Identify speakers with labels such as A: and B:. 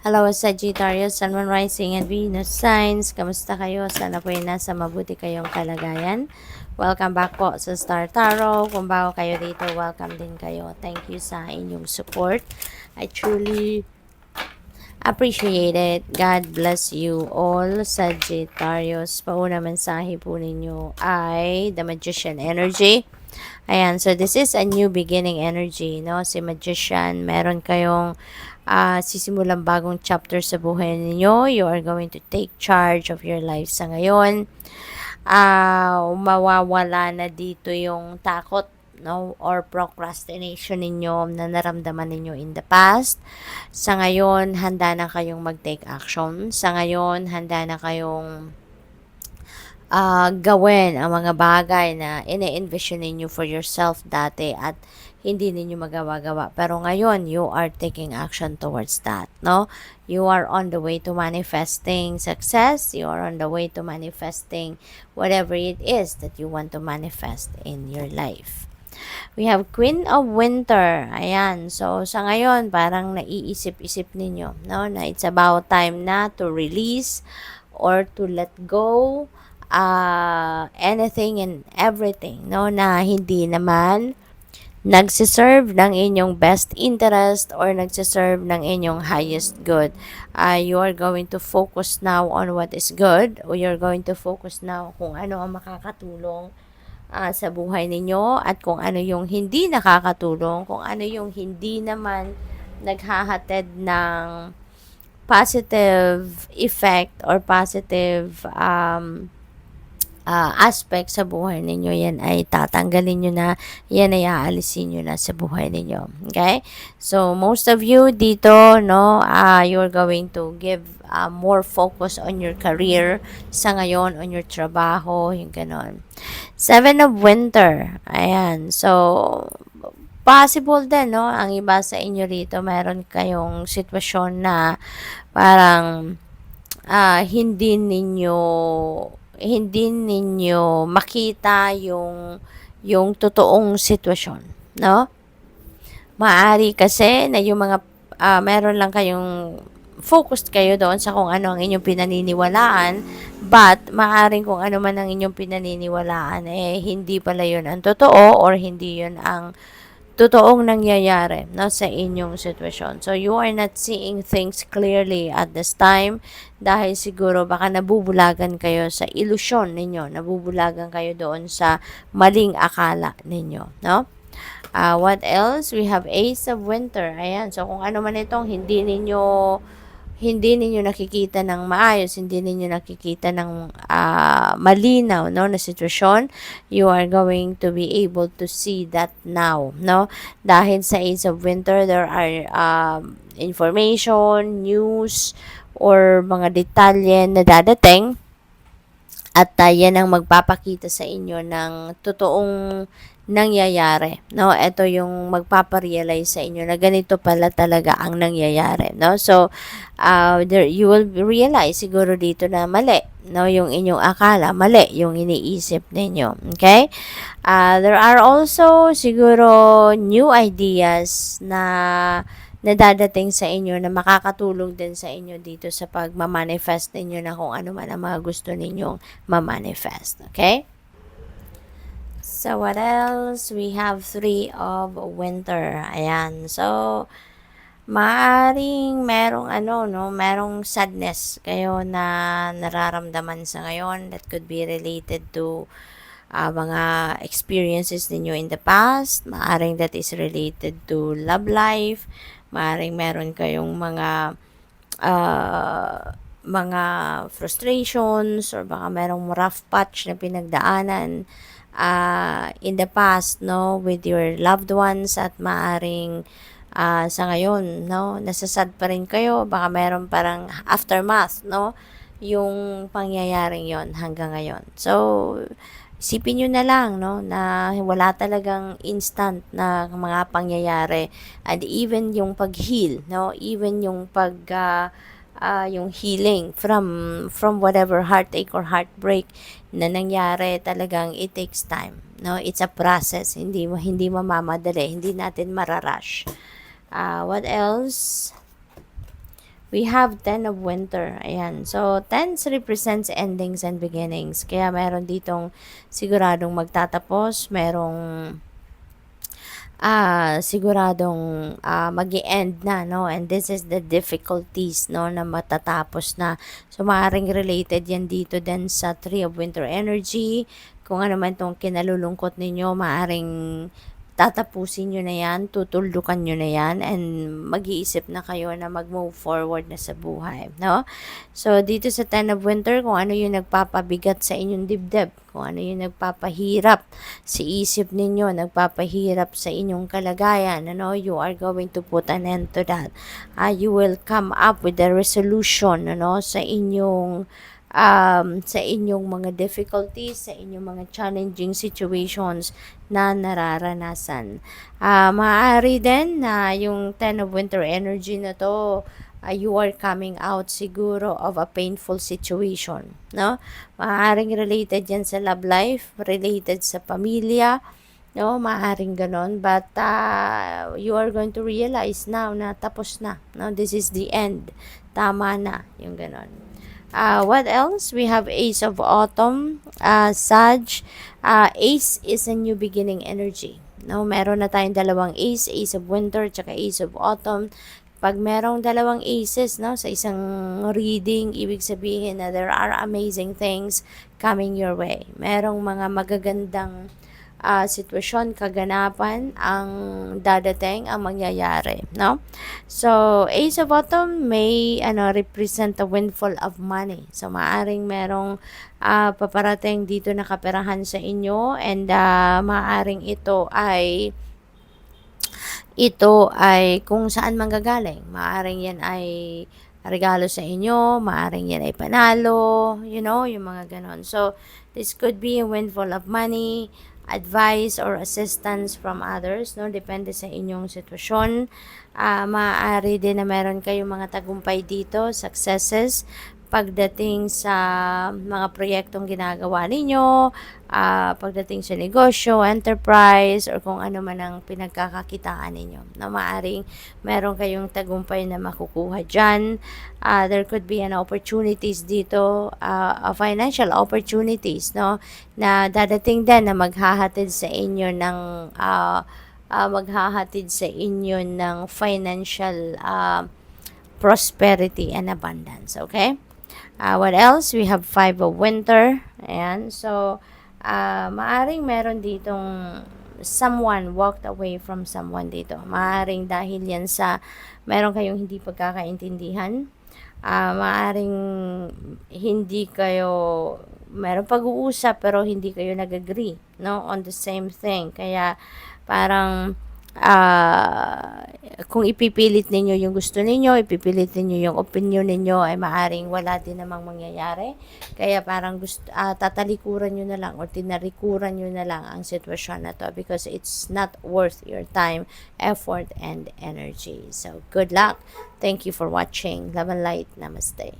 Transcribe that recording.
A: Hello, Sagittarius, Sun, Moon, Rising, and Venus signs. Kamusta kayo? Sana po ay nasa mabuti kayong kalagayan. Welcome back po sa Star Tarot. Kung bago kayo dito, welcome din kayo. Thank you sa inyong support. I truly appreciate it. God bless you all, Sagittarius. Pauna mensahe po ninyo ay The Magician Energy. Ayan, so this is a new beginning energy, no? Si Magician, meron kayong sisimulang bagong chapter sa buhay ninyo. You are going to take charge of your life sa ngayon. Mawawala na dito yung takot, no, or procrastination ninyo na naramdaman ninyo in the past. Sa ngayon, handa na kayong mag-take action. Sa ngayon, handa na kayong gawin ang mga bagay na ine-envision ninyo for yourself dati at hindi ninyo magawa-gawa. Pero ngayon, you are taking action towards that, no? You are on the way to manifesting success. You are on the way to manifesting whatever it is that you want to manifest in your life. We have Queen of Winter. Ayan. So, sa ngayon, parang naiisip-isip ninyo, no? Na it's about time na to release or to let go anything and everything, no, na hindi naman nagsiserve ng inyong best interest or nagsiserve ng inyong highest good. You are going to focus now on what is good, or you're going to focus now kung ano ang makakatulong sa buhay ninyo at kung ano yung hindi nakakatulong, kung ano yung hindi naman naghahatid ng positive effect or positive aspect sa buhay ninyo, yan ay tatanggalin nyo na, yan ay aalisin nyo na sa buhay ninyo. Okay? So, most of you dito, no, you're going to give more focus on your career sa ngayon, on your trabaho, yung ganon. Seven of Winter. Ayan. So, possible din, no? Ang iba sa inyo rito, meron kayong sitwasyon na parang hindi ninyo makita yung totoong sitwasyon, no? Maaari kasi na yung mga meron lang kayong focused kayo doon sa kung ano ang inyong pinaniniwalaan, but maaring kung ano man ang inyong pinaniniwalaan hindi pala yun ang totoo or hindi yun ang totoong nangyayari, no, sa inyong sitwasyon. So, you are not seeing things clearly at this time dahil siguro baka nabubulagan kayo sa ilusyon ninyo, nabubulagan kayo doon sa maling akala ninyo, no? What else? We have Ace of Winter. Ayan, so kung ano man itong hindi ninyo nakikita ng maayos, hindi ninyo nakikita ng malinaw, no, na sitwasyon, you are going to be able to see that now, no? Dahil sa Ace of Winter, there are information, news, or mga detalye na dadating at yan ang magpapakita sa inyo ng totoong nangyayari, no? Ito yung magpaparealize sa inyo na ganito pala talaga ang nangyayari, no? So, there you will realize siguro dito na mali, no? Yung inyong akala, mali yung iniisip ninyo, okay? There are also siguro new ideas na dadating sa inyo na makakatulong din sa inyo dito sa pagmamanifest ninyo na kung ano man ang mga gusto ninyong mamanifest, okay? So, what else? We have Three of Winter. Ayan. So, maaring merong merong sadness kayo na nararamdaman sa ngayon that could be related to mga experiences ninyo in the past. Maaring that is related to love life. Maaring meron kayong mga frustrations or baka merong rough patch na pinagdaanan in the past, no, with your loved ones at maaring sa ngayon, no, nasasad pa rin kayo, baka meron parang aftermath, no, yung pangyayaring yon hanggang ngayon. So, isipin nyo na lang, no, na wala talagang instant na mga pangyayari and even yung pag-heal, no, even yung yung healing from whatever heartache or heartbreak na nangyari, talagang it takes time, no? It's a process, hindi mamamadali, hindi natin mararush. What else? we have 10 of winter. Ayan. So, 10 represents endings and beginnings. Kaya meron ditong siguradong magtatapos, merong siguradong mag-e-end na, no? And this is the difficulties, no, na matatapos na. So, maaaring related yan dito din sa Three of Winter energy. Kung ano man itong kinalulungkot ninyo, maaaring tatapusin nyo na yan, tutuldukan nyo na yan, and mag-iisip na kayo na mag-move forward na sa buhay, no? So, dito sa Ten of Winter, kung ano yung nagpapabigat sa inyong dibdib, kung ano yung nagpapahirap sa isip ninyo, nagpapahirap sa inyong kalagayan, ano, you are going to put an end to that. You will come up with a resolution, ano, sa inyong mga difficulties, sa inyong mga challenging situations na nararanasan. Maaari din na yung Ten of Winter energy na to, you are coming out siguro of a painful situation, no? Maaaring related yan sa love life, related sa pamilya, no? Maaaring ganon, but you are going to realize now na tapos na, no? This is the end. Tama na, yung ganon. What else? We have Ace of Autumn, Sag. Ace is a new beginning energy. No, meron na tayong dalawang ace, Ace of Winter, tsaka Ace of Autumn. Pag merong dalawang aces, no, sa isang reading, ibig sabihin na there are amazing things coming your way. Merong mga magagandang sitwasyon, kaganapan ang dadating, ang mangyayari, no? So, Ace of Autumn may represent a windfall of money. So, maaring merong paparating dito na kaperahan sa inyo, and maaring ito ay kung saan manggagaling. Maaring yan ay regalo sa inyo, maaring yan ay panalo, you know, yung mga ganon. So, this could be a windfall of money, advice or assistance from others, no? Depende sa inyong sitwasyon. Maaari din na meron kayong mga tagumpay dito, successes, pagdating sa mga proyektong ginagawa ninyo, pagdating sa negosyo, enterprise, or kung ano man ang pinagkakakitaan ninyo. Na maaring meron kayong tagumpay na makukuha dyan. There could be an opportunities dito, financial opportunities, no? Na dadating din na maghahatid sa inyo ng financial prosperity and abundance. Okay? What else? We have Five of Winter. Ayan. So, maaring meron ditong someone walked away from someone dito. Maaring dahil yan sa meron kayong hindi pagkakaintindihan. Maaring hindi kayo meron pag-uusap pero hindi kayo nag-agree, no, on the same thing. Kaya parang kung ipipilit ninyo yung gusto ninyo, ipipilit ninyo yung opinion ninyo, ay maaring wala din namang mangyayari. Kaya parang tatalikuran nyo na lang or tinarikuran nyo na lang ang sitwasyon na to because it's not worth your time, effort, and energy. So, good luck. Thank you for watching. Love and light. Namaste.